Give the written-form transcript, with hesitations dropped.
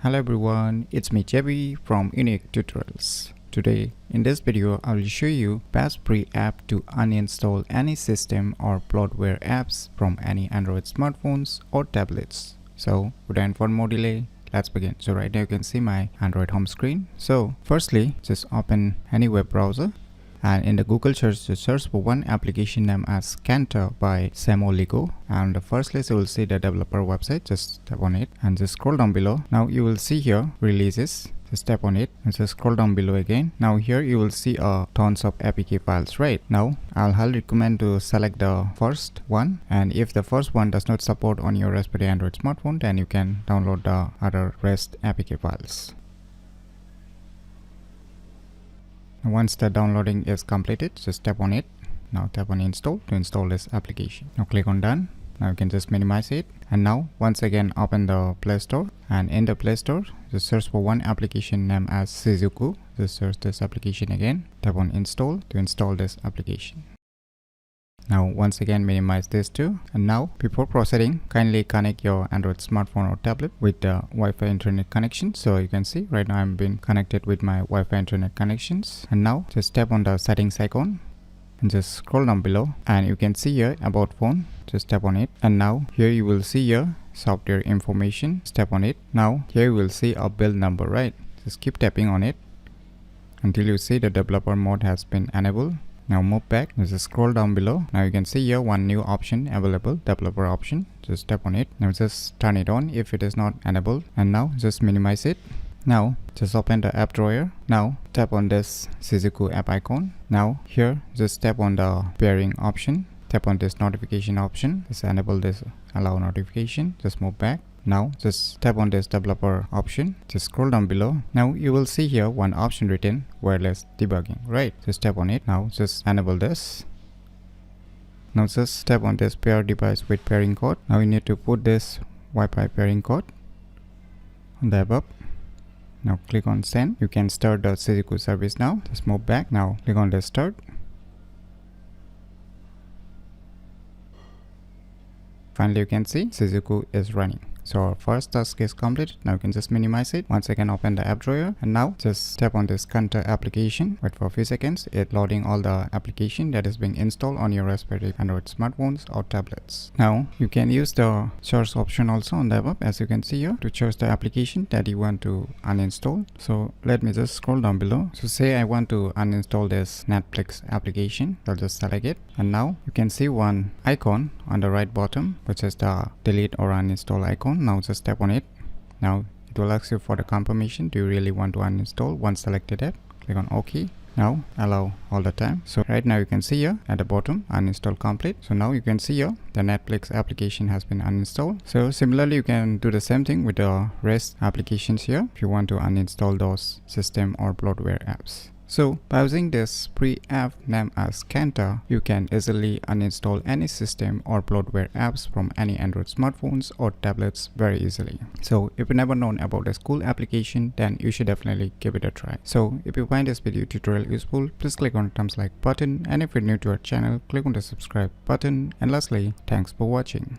Hello everyone, it's me JB from UniqueTutorials. Today in this video I will show you best free app to uninstall any system or bloatware apps from any Android smartphones or tablets. So without any more delay, let's begin. So right now you can see my Android home screen. So firstly, just open any web browser. And in the Google search, just search for one application named as Cantor by Sam Oligo. And the first list you will see the developer website. Just tap on it and just scroll down below. Now you will see here releases. Just tap on it and just scroll down below again. Now here you will see tons of APK files. Right now I'll highly recommend to select the first one, and if the first one does not support on your Raspberry Android smartphone, then you can download the other rest APK files. Once the downloading is completed, just tap on it. Now tap on install to install this application. Now click on done. Now you can just minimize it, and now once again open the Play Store, and in the Play Store just search for one application named as Shizuku. Just search this application again, tap on install to install this application. Now once again minimize this too, and now before proceeding, kindly connect your Android smartphone or tablet with the Wi-Fi internet connection. So you can see right now I'm been connected with my Wi-Fi internet connections, and now just tap on the settings icon and just scroll down below, and you can see here about phone. Just tap on it, and now here you will see here software information. Just tap on it. Now here you will see a build number, right? Just keep tapping on it until you see the developer mode has been enabled. Now move back, just scroll down below. Now you can see here one new option available, developer option. Just tap on it. Now just turn it on if it is not enabled, and now just minimize it. Now just open the app drawer. Now tap on this Shizuku app icon. Now here just tap on the pairing option. Tap on this notification option. Just enable this allow notification. Just move back. Now just tap on this developer option. Just scroll down below. Now you will see here one option written wireless debugging, right? Just tap on it. Now just enable this. Now just tap on this pair device with pairing code. Now you need to put this Wi-Fi pairing code on the above. Now click on send. You can start the Shizuku service now. Just move back. Now click on the start. Finally you can see Shizuku is running. So our first task is completed. Now you can just minimize it. Once again open the app drawer, and now just tap on this Cantor application. Wait for a few seconds. It's loading all the application that is being installed on your Raspberry Android smartphones or tablets. Now you can use the search option also on the above, as you can see here, to choose the application that you want to uninstall. So let me just scroll down below. So say I want to uninstall this Netflix application. I'll just select it, and now you can see one icon on the right bottom, which is the delete or uninstall icon. Now just tap on it. Now it will ask you for the confirmation. Do you really want to uninstall? Once selected it, click on OK. Now allow all the time. So right now you can see here at the bottom uninstall complete. So now you can see here the Netflix application has been uninstalled. So similarly you can do the same thing with the rest applications here if you want to uninstall those system or bloatware apps. So by using this free app named as Cantor, you can easily uninstall any system or bloatware apps from any Android smartphones or tablets very easily. So if you never known about this cool application, then you should definitely give it a try. So if you find this video tutorial useful, please click on the thumbs like button, and if you're new to our channel, click on the subscribe button, and lastly, thanks for watching.